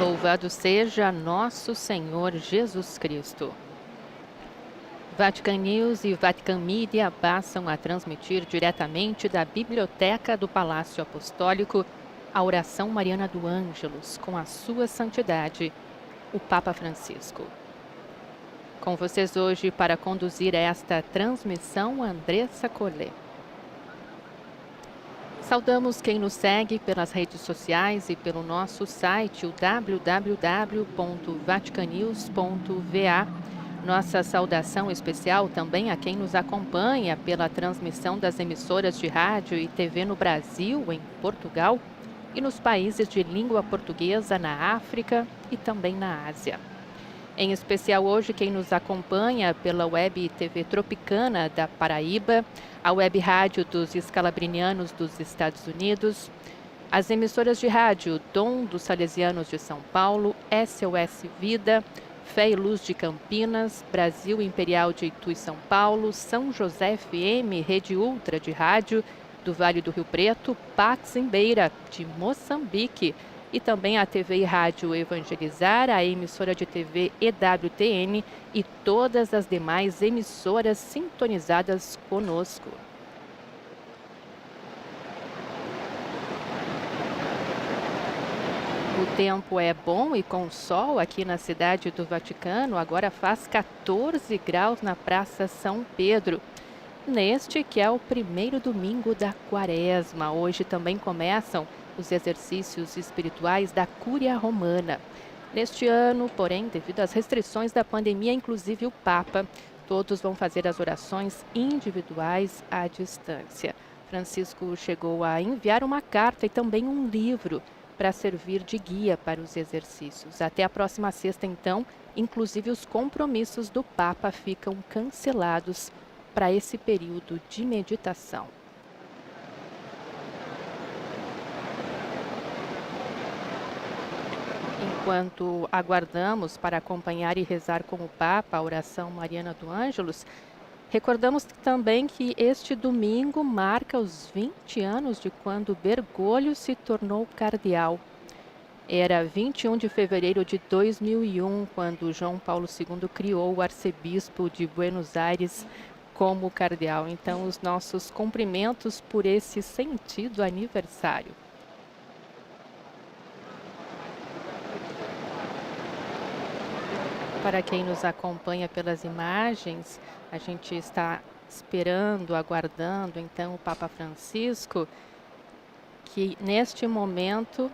Louvado seja nosso Senhor Jesus Cristo. Vatican News e Vatican Media passam a transmitir diretamente da Biblioteca do Palácio Apostólico a oração mariana do Ângelus com a sua santidade, o Papa Francisco. Com vocês hoje para conduzir esta transmissão, Andressa Collet. Saudamos quem nos segue pelas redes sociais e pelo nosso site, o www.vaticanews.va. Nossa saudação especial também a quem nos acompanha pela transmissão das emissoras de rádio e TV no Brasil, em Portugal e nos países de língua portuguesa na África e também na Ásia. Em especial hoje quem nos acompanha pela web TV Tropicana da Paraíba, a web rádio dos Escalabrinianos dos Estados Unidos, as emissoras de rádio Dom dos Salesianos de São Paulo, SOS Vida, Fé e Luz de Campinas, Brasil Imperial de Itu e São Paulo, São José FM, Rede Ultra de Rádio do Vale do Rio Preto, Pax em Beira, de Moçambique, e também a TV e Rádio Evangelizar, a emissora de TV EWTN e todas as demais emissoras sintonizadas conosco. O tempo é bom e com sol aqui na cidade do Vaticano. Agora faz 14 graus na Praça São Pedro. Neste que é o primeiro domingo da Quaresma. Hoje também começam os exercícios espirituais da Cúria Romana. Neste ano, porém, devido às restrições da pandemia, inclusive o Papa, todos vão fazer as orações individuais à distância. Francisco chegou a enviar uma carta e também um livro para servir de guia para os exercícios. Até a próxima sexta, então, inclusive os compromissos do Papa ficam cancelados para esse período de meditação. Enquanto aguardamos para acompanhar e rezar com o Papa a oração mariana do Ângelus, recordamos também que este domingo marca os 20 anos de quando Bergoglio se tornou cardeal. Era 21 de fevereiro de 2001, quando João Paulo II criou o arcebispo de Buenos Aires como cardeal. Então, os nossos cumprimentos por esse sentido aniversário. Para quem nos acompanha pelas imagens, a gente está esperando, aguardando, então, o Papa Francisco, que neste momento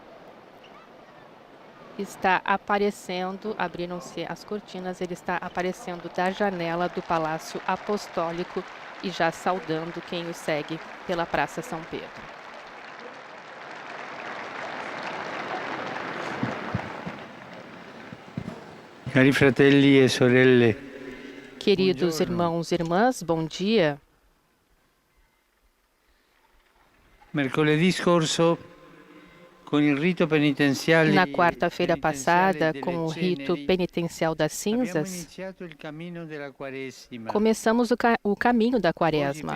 está aparecendo, abriram-se as cortinas, ele está aparecendo da janela do Palácio Apostólico e já saudando quem o segue pela Praça São Pedro. Cari fratelli e sorelle. Queridos irmãos e irmãs, bom dia. Mercoledì scorso, com il rito penitenziale, na quarta-feira passada, com o rito penitencial das cinzas, começamos o caminho da Quaresma.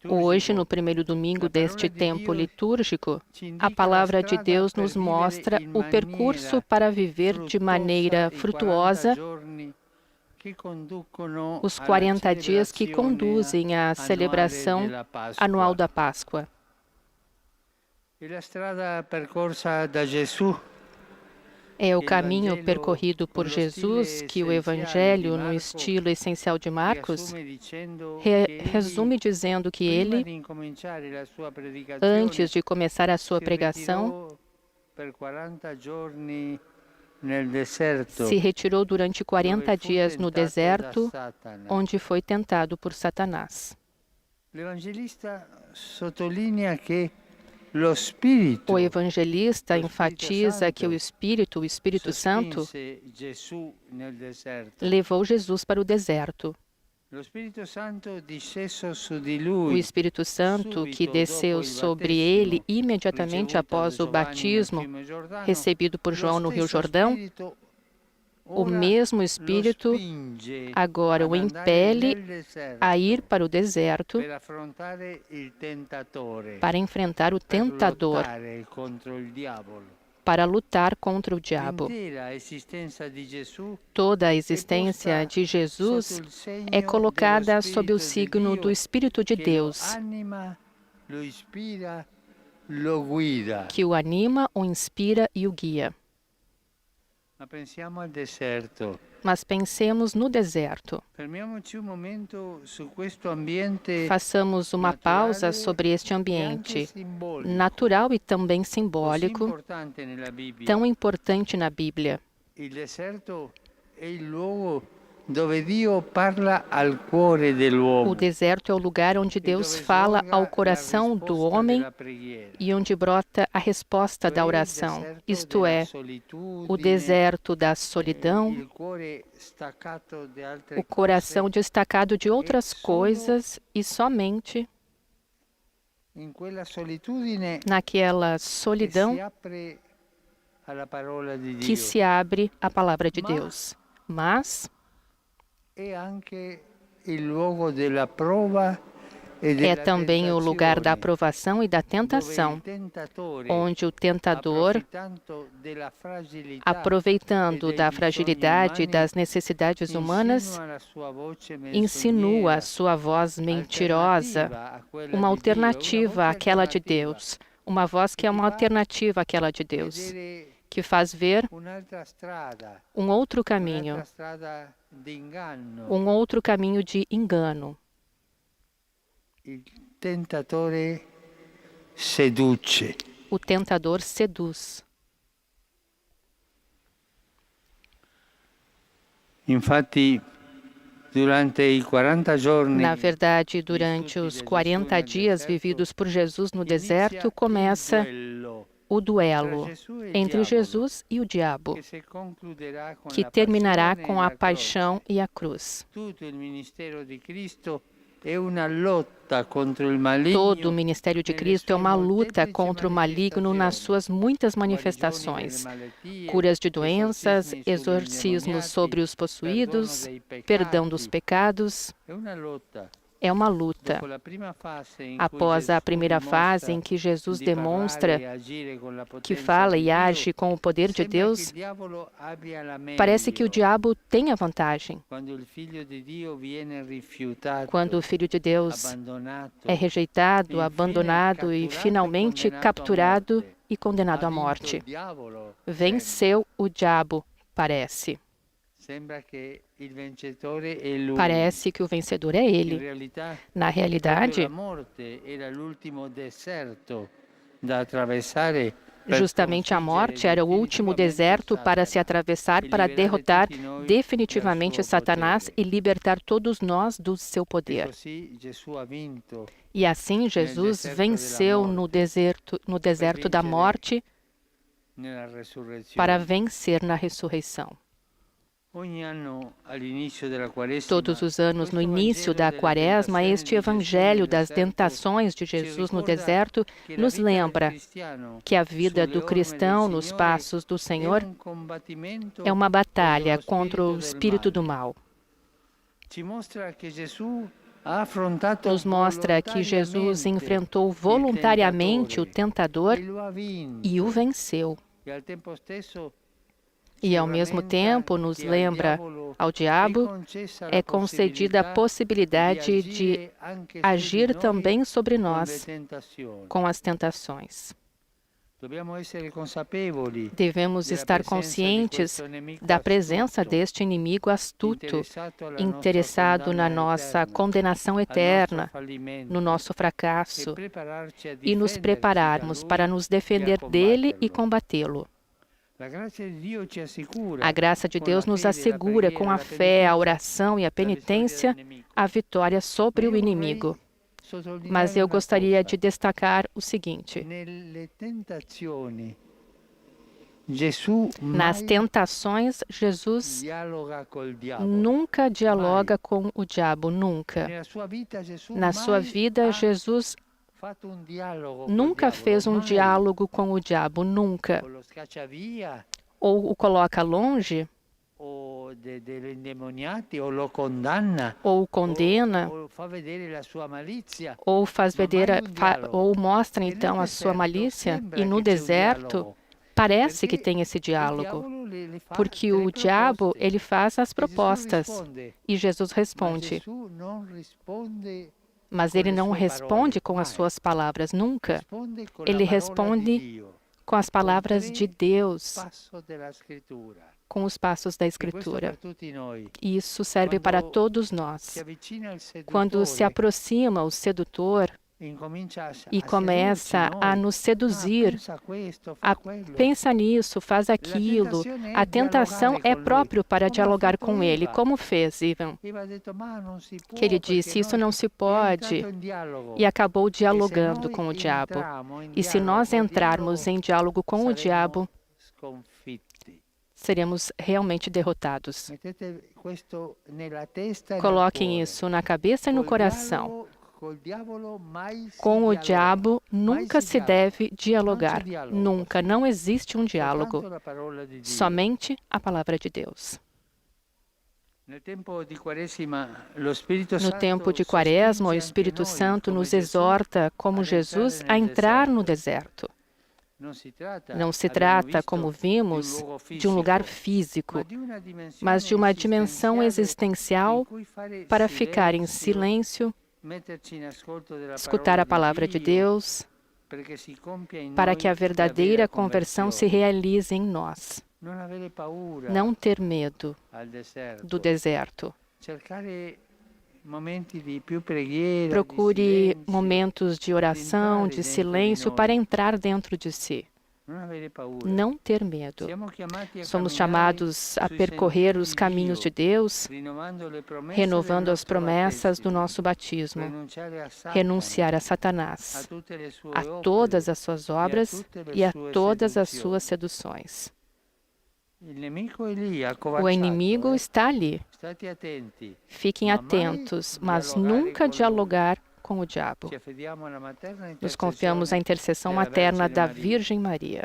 Hoje, no primeiro domingo deste tempo litúrgico, a palavra de Deus nos mostra o percurso para viver de maneira frutuosa os 40 dias que conduzem à celebração anual da Páscoa. É o caminho percorrido por Jesus que o Evangelho, no estilo essencial de Marcos, resume dizendo que ele, antes de começar a sua pregação, se retirou durante 40 dias no deserto, onde foi tentado por Satanás. O evangelista enfatiza que o Espírito Santo, levou Jesus para o deserto. O Espírito Santo que desceu sobre ele imediatamente após o batismo recebido por João no Rio Jordão, o mesmo Espírito agora o impele a ir para o deserto para enfrentar o tentador, para lutar contra o diabo. L'intera esistenza di Gesù Toda a è existência posta de sotto Jesus il segno é dello colocada sob o Spirito di signo do Dio Espírito de che lo Deus, anima, lo ispira, lo guida. que o anima, o inspira e o guia. Ma pensiamo al deserto. Mas pensemos no deserto. Fermiamoci un momento su questo ambiente Façamos uma pausa sobre este e anche ambiente simbolico, natural e também così simbólico, importante nella Bibbia. tão importante na Bíblia. Il deserto è il luogo dove Dio parla al cuore O dell'uomo deserto é o lugar onde e Deus dove fala sgorga ao la coração do risposta homem della preghiera. e onde brota a resposta da Cioè il oração, deserto isto della é, o solitudine, deserto da solidão, il cuore staccato di o altre coração cose. destacado de outras solo coisas e somente In quella solitudine naquela che solidão si apre alla parola di que Dio. se abre a palavra de Ma- Deus. Mas È anche il luogo della prova e é della também o lugar da tentazione, aprovação e da dove tentação, il tentatore, onde o tentador, approfittando della fragilità aproveitando e da dei fragilidade e bisogni das necessidades umani, humanas, insinua la sua voce insinua a menzognera, sua voz mentirosa, alternativa a quella uma di Dio, una alternativa voce àquela de alternativa, Deus, uma voz que é uma alternativa àquela de Deus, vedere que faz ver un'altra strada, um outro caminho, un'altra strada di inganno. um outro caminho de engano. Il tentatore seduce. O tentador seduz. Infatti, durante i 40 giorni Na verdade, durante os 40 dias vividos por Jesus no deserto, começa o duelo entre Jesus e o diabo, que terminará com a paixão e a cruz. Tutto il ministero di Cristo è una lotta contro il maligno. Todo o ministério de Cristo é uma luta contra o maligno nas suas muitas manifestações: curas de doenças, exorcismos sobre os possuídos, perdão dos pecados. È una lotta. É uma luta. Dopo la prima fase in cui Após a Gesù primeira fase dimostra em que Jesus di parlare demonstra e agire con la que potenza fala di e Dio, age com o poder de sembra Deus, che il diavolo abbia la parece que o meglio. diabo tem a vantagem. Quando il figlio di Dio viene rifiutato, Quando o Filho de Deus abbandonato, é rejeitado, infine abandonado e catturato e finalmente condenato a capturado morte. e condenado ha à vinto morte. il diavolo, Venceu o diabo, parece. sembra che il vincitore è lui. Parece que o vencedor é In ele. realtà, Na proprio realidade, la morte era l'ultimo deserto da attraversare per justamente a sconfiggere morte era o último definitivamente deserto para se Satana atravessar e para liberare derrotar tutti noi definitivamente dal suo Satanás potere. e libertar todos nós do seu E poder. così Gesù ha vinto E assim Jesus deserto venceu della no deserto da vincere morte nella resurrezione. para vencer na ressurreição. Ogni anno all'inizio della Quaresima, Todos os anos, no questo início Vangelo da delle Quaresma, tentazioni este di Gesù evangelho nel das deserto tentações de ci Jesus no ricorda deserto che la nos vita del lembra cristiano que a vida sulle do orme cristão del nos Signore passos do è Senhor un combattimento é uma batalha contro lo contra o spirito espírito del do male. mal. Ci mostra che Gesù ha affrontato Nos mostra que Jesus enfrentou voluntariamente o tentador e lo ha vinto. e o venceu. E al tempo stesso E ao mesmo tempo nos lembra ao diabo é concedida a possibilidade de agir também sobre nós com as tentações. Devemos estar conscientes da presença deste inimigo astuto, interessado na nossa condenação eterna, no nosso fracasso, e nos prepararmos para nos defender dele e combatê-lo. A graça de Deus nos assegura, com a fé, a oração e a penitência, a vitória sobre o inimigo. Mas eu gostaria de destacar o seguinte: nas tentações, Jesus nunca dialoga com o diabo, nunca. Na sua vida, Jesus nunca fez um diálogo com o diabo, nunca. Ou o coloca longe, ou o condena, ou faz ou mostra então a sua malícia. E no deserto parece que tem esse diálogo, porque o diabo, ele faz as propostas e Jesus responde. Mas ele não responde com as suas palavras, nunca. Ele responde com as palavras de Deus, com os passos da Escritura. E isso serve para todos nós. Quando se aproxima o sedutor e começa a nos seduzir, pensa nisso, faz aquilo, a tentação é próprio para dialogar com ele, como fez Ivan, que ele disse, isso não se pode, e acabou dialogando com o diabo. E se nós entrarmos em diálogo com o diabo, seremos realmente derrotados. Coloquem isso na cabeça e no coração. Com o diabo nunca se deve dialogar. Nunca. Não existe um diálogo. Somente a palavra de Deus. No tempo de Quaresma, o Espírito Santo nos exorta, como Jesus, a entrar no deserto. Não se trata, como vimos, de um lugar físico, mas de uma dimensão existencial para ficar em silêncio, escutar a palavra de Deus, para que a verdadeira conversão se realize em nós. Não ter medo do deserto. Procure momentos de oração, de silêncio, para entrar dentro de si. Não ter medo. Somos chamados a percorrer os caminhos de Deus, renovando as promessas do nosso batismo, renunciar a Satanás, a todas as suas obras e a todas as suas seduções. O inimigo está ali. Fiquem atentos, mas nunca dialogar com o diabo. Nos confiamos à intercessão materna da Virgem Maria.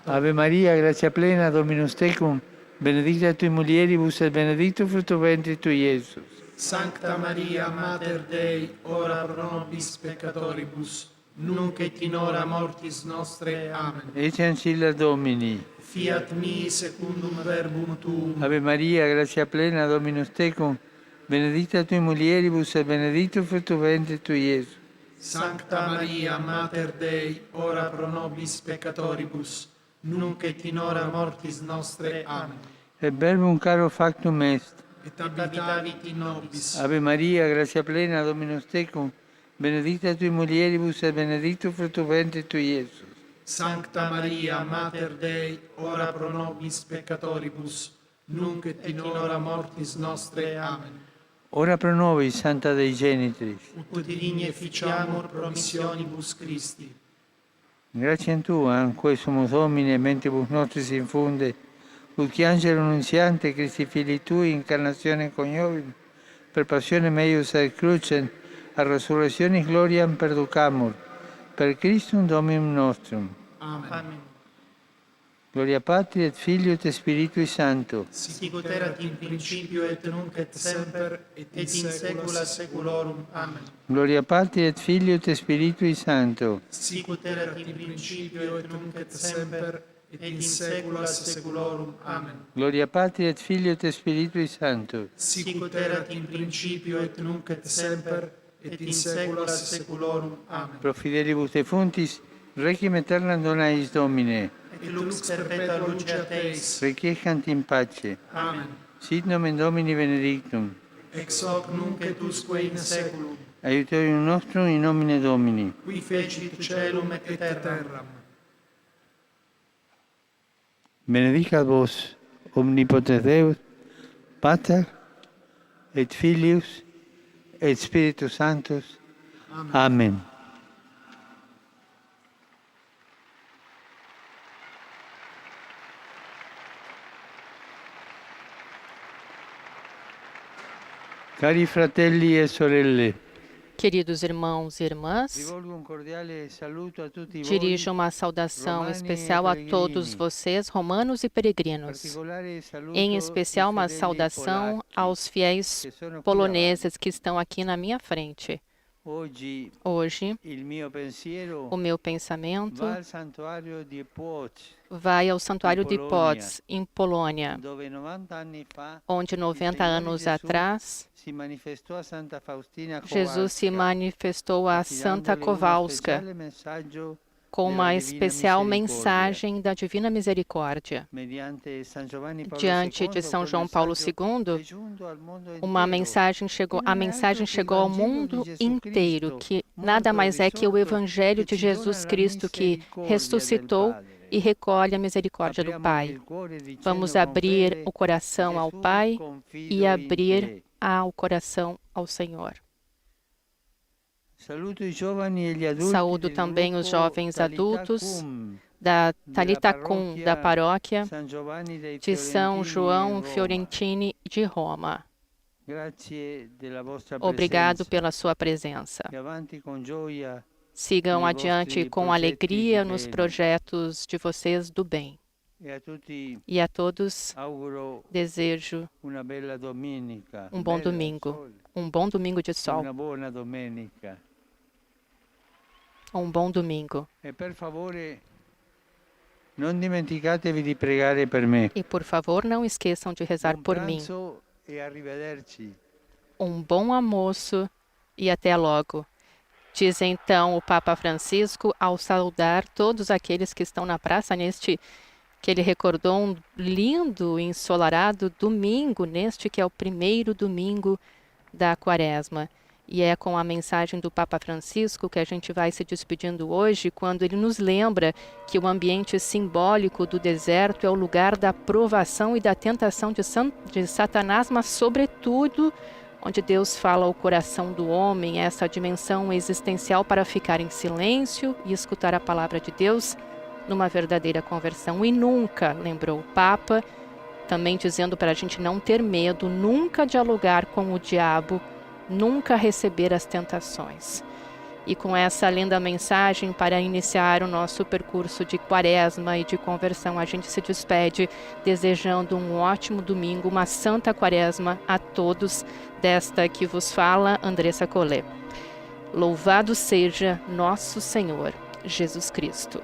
Ave Maria, gratia plena, Dominus tecum, benedicta tui mulieribus et benedictus fructus ventris tui, Iesus. Sancta Maria, Mater Dei, ora pro nobis peccatoribus, nunc et in hora mortis nostre. Amen. Ecce ancilla Domini. Fiat mi secundum verbum tuum. Ave Maria, gratia plena, Dominus tecum, benedicta tui mulieribus et benedictus fructus ventris tui, Iesus. Sancta Maria, Mater Dei, ora pro nobis peccatoribus, nunc et in hora mortis nostre. Amen. Et verbum caro factum est. Et habitavit in nobis. Ave Maria, gratia plena, Dominus tecum, benedicta tui mulieribus et benedictus fructus ventris tui, Iesus. Sancta Maria, Mater Dei, ora pro nobis peccatoribus, nunc et in hora mortis nostre. Amen. Ora pro nobis, Santa Dei Genitris. Ut digne ficiamur promissionibus Christi. Grazie a Tua, anque sumus Domine, mentibus nostris infunde, ut qui angelo nunziante, Christi Filii Tui, incarnatione coniovim, per passione meius et crucem, a resurrectionis gloriam perducamur, per Christum Dominum nostrum. Amen. Amen. Gloria Patri et Filio et Spiritui Sancto. Sicut erat in principio et nunc et semper et in saecula saeculorum. Amen. Gloria Patri et Filio et Spiritui Sancto. Sicut erat in principio et nunc et semper et in saecula saeculorum. Amen. Gloria Patri et Filio et Spiritui Sancto. Sicut erat in principio et nunc et semper et in saecula saeculorum. Amen. Pro fidelibus defuntis, requiem aeternam dona eis Domine. Et lux perpetua luceat eis. Requiescant in pace. Amen. Sit nomen Domini benedictum. Ex hoc nunc et usque in saeculum. Aiutorium nostrum in nomine Domini. Qui fecit caelum et terram. Benedicat vos, omnipotens Deus, Pater, et Filius, et Spiritus Sanctus. Amen. Cari fratelli e sorelle, Queridos irmãos e irmãs, rivolgo un cordiale saluto a tutti voi, dirijo uma saudação especial a todos vocês, romanos e peregrinos. particolare saluto Em especial, uma ai fedeli saudação polacchi, aos fiéis che sono qui poloneses que estão aqui na minha frente. Hoje Hoje, il mio pensiero o meu pensamento va al santuario di Płock, vai ao Santuário de Polônia, Pods, em Polônia, dove 90 anni fa onde il 90 Signore anos Gesù atrás, si manifestò a Santa Faustina Jesus se Kowalska, manifestou a Santa affidandole uno Kowalska speciale messaggio com della uma Divina especial Misericordia. mensagem da Divina Misericórdia. Mediante San Giovanni Paolo Diante de II, São quel João Paulo messaggio II, è giunto al mondo uma intero, mensagem chegou, che a non è mensagem altro che il chegou ao Vangelo di mundo Gesù inteiro, Cristo, que nada morto e mais é que o risorto, Evangelho che de ci dona Jesus la Cristo que misericordia del ressuscitou Padre. e recolhe a misericórdia do Apriamo Pai. il cuore dicendo Vamos con abrir fede, o coração ao Gesù, Pai confido e in abrir te. ao coração ao Senhor. Saluto i giovani e gli adulti Saúdo del também os gruppo jovens Talita adultos Cum da della Talita Cum, da paróquia San Giovanni dei de São Fiorentini in João Roma. Fiorentini de Roma. Grazie della vostra Obrigado presenza pela sua presença. e avanti con gioia Sigam nei adiante vostri com progetti alegria di nos bene. projetos de vocês do bem. E a tutti E a todos auguro desejo una bella domenica. um bom Bella, domingo. sole. Um bom domingo de sol. Una buona domenica. Um bom domingo. E per favore non dimenticatevi di pregare per me. E por favor, não esqueçam de rezar Buon por mim. pranzo e arrivederci. Um bom almoço e até logo. Diz então o Papa Francisco ao saudar todos aqueles que estão na praça neste que ele recordou um lindo e ensolarado domingo, neste que é o primeiro domingo da Quaresma. E é com a mensagem do Papa Francisco que a gente vai se despedindo hoje, quando ele nos lembra que o ambiente simbólico do deserto é o lugar da provação e da tentação de Satanás, mas sobretudo onde Deus fala ao coração do homem, essa dimensão existencial para ficar em silêncio e escutar a palavra de Deus numa verdadeira conversão. E nunca, lembrou o Papa, também dizendo para a gente não ter medo, nunca dialogar com o diabo, nunca receber as tentações. E com essa linda mensagem para iniciar o nosso percurso de Quaresma e de conversão, a gente se despede desejando um ótimo domingo, uma santa Quaresma a todos, desta que vos fala Andressa Collet. Louvado seja nosso Senhor Jesus Cristo.